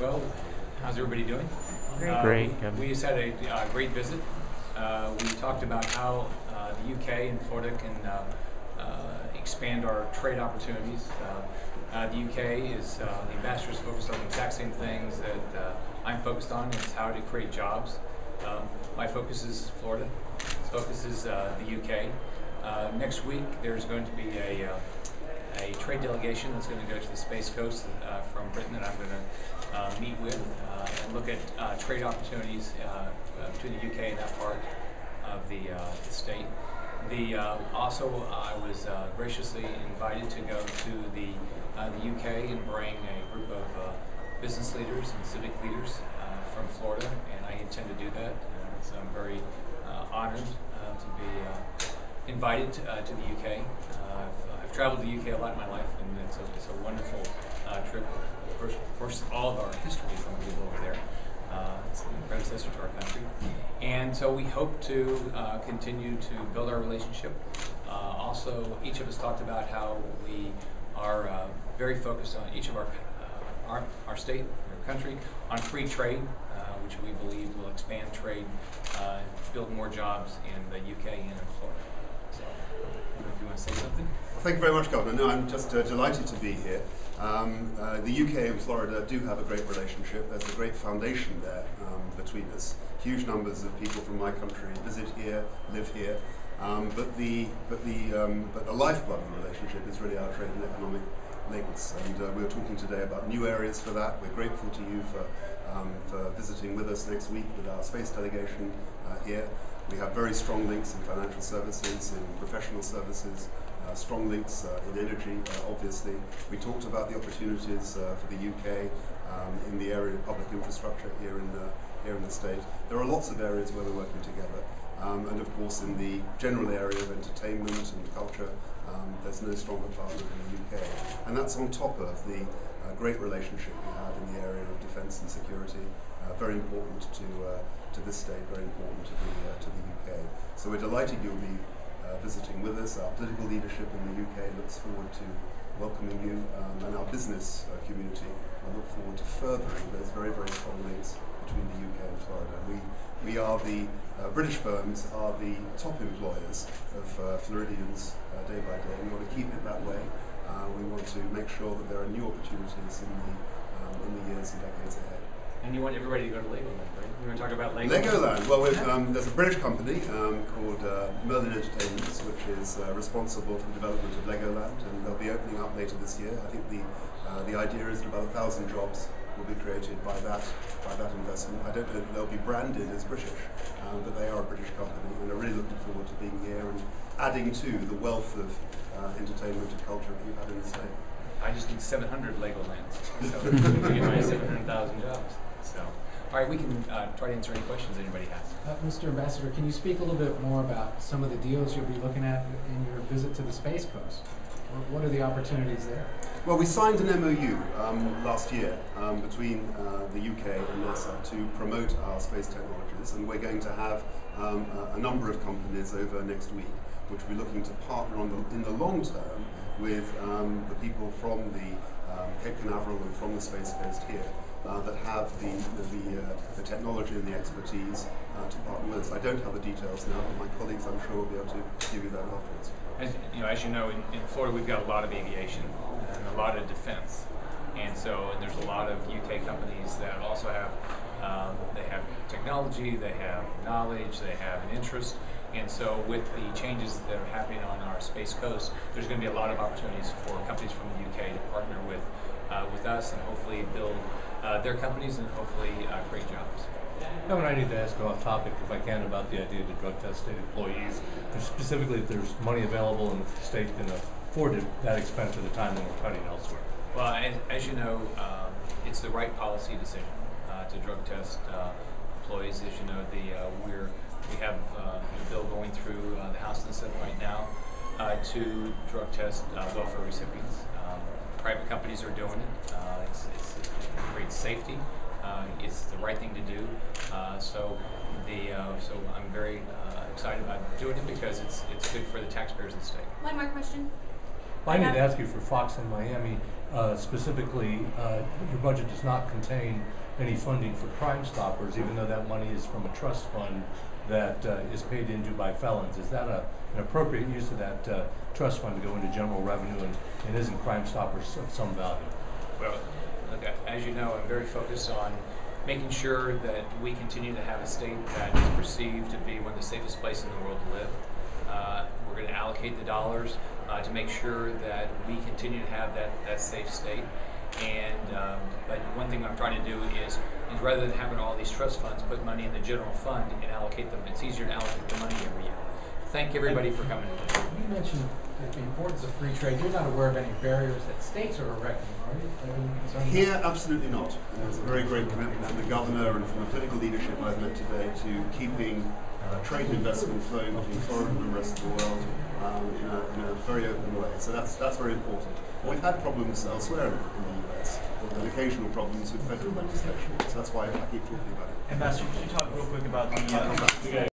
Well, how's everybody doing? Great. We just had a great visit. We talked about how the UK and Florida can expand our trade opportunities. The UK is, the ambassador is focused on the exact same things that I'm focused on. It's how to create jobs. My focus is Florida. His focus is the UK. Next week there's going to be a trade delegation that's going to go to the Space Coast from Britain that I'm going to meet with and look at trade opportunities between the UK and that part of the state. Also, I was graciously invited to go to the UK and bring a group of business leaders and civic leaders from Florida, and I intend to do that. So I'm very honored to be invited to the UK. I've traveled to the UK a lot in my life, and it's a wonderful trip. Of course, all of our history is from people over there. It's a predecessor to our country. And so we hope to continue to build our relationship. Also, each of us talked about how we are very focused on each of our state, our country, on free trade, which we believe will expand trade, build more jobs in the UK and in Florida. So, if you want to say something? Thank you very much, Governor. No, I'm just delighted to be here. The UK and Florida do have a great relationship. There's a great foundation there between us. Huge numbers of people from my country visit here, live here. But the lifeblood of the relationship is really our trade and economic links. And we were talking today about new areas for that. We're grateful to you for visiting with us next week with our space delegation here. We have very strong links in financial services, in professional services, strong links in energy, obviously. We talked about the opportunities for the UK in the area of public infrastructure here in the state. There are lots of areas where we're working together. And of course, in the general area of entertainment and culture, there's no stronger partner than the UK. And that's on top of the great relationship we have in the area of defence and security. Very important to this state, very important to the UK. So we're delighted you'll be visiting with us. Our political leadership in the UK looks forward to welcoming you, and our business community look forward to furthering those very, very strong links between the UK and Florida. We are the British firms are the top employers of Floridians day by day. We want to keep it that way. We want to make sure that there are new opportunities in the years and decades ahead. And you want everybody to go to Legoland, right? You want to talk about Legoland? Legoland. Well, there's a British company called Merlin Entertainments, which is responsible for the development of Legoland, and they'll be opening up later this year. I think the idea is that about 1,000 jobs will be created by that investment. I don't know if they'll be branded as British, but they are a British company, and are really looking forward to being here and adding to the wealth of entertainment and culture that you have in the state. I just need 700 Legolands, so we get my 700,000 jobs. So, all right, we can try to answer any questions anybody has. Mr. Ambassador, can you speak a little bit more about some of the deals you'll be looking at in your visit to the Space Coast? What are the opportunities there? Well, we signed an MOU last year between the UK and NASA to promote our space technologies, and we're going to have a number of companies over next week which will be looking to partner in the long term with the people from the Cape Canaveral and from the Space Coast here that have the technology and the expertise to partner with us. I don't have the details now, but my colleagues, I'm sure, will be able to give you that afterwards. As you know, in Florida we've got a lot of aviation and a lot of defense, and there's a lot of UK companies that also have they have technology, they have knowledge, they have an interest, and so with the changes that are happening on our Space Coast, there's going to be a lot of opportunities for companies from the UK to partner with us and hopefully build their companies and hopefully create jobs. Governor, I need to ask off topic, if I can, about the idea to drug test state employees, and specifically if there's money available and if the state can afford that expense at a time when we're cutting elsewhere. Well, as you know, it's the right policy decision to drug test employees. As you know, we have a bill going through the House and the Senate right now to drug test welfare recipients. Private companies are doing it. It creates safety. It's the right thing to do. So I'm very excited about doing it because it's good for the taxpayers of the state. One more question. Well, I need to ask you for Fox in Miami. Specifically, your budget does not contain any funding for Crime Stoppers, even though that money is from a trust fund that is paid into by felons. Is that an appropriate use of that trust fund to go into general revenue, and isn't Crime Stoppers of some value? Well, look, as you know, I'm very focused on making sure that we continue to have a state that is perceived to be one of the safest places in the world to live. We're going to allocate the dollars to make sure that we continue to have that safe state. And but one thing I'm trying to do is rather than having all these trust funds put money in the general fund and allocate them, it's easier to allocate the money every year. Thank everybody for coming. You mentioned the importance of free trade. You're not aware of any barriers that states are erecting, are you? Here, absolutely not. There's a very great commitment from the governor and from the political leadership I've met today to keeping trade and investment flowing between Florida and the rest of the world in a very open way. So that's very important. We've had problems elsewhere in the US, and occasional problems with federal legislation. So that's why I keep talking about it. Ambassador, could you talk real quick about the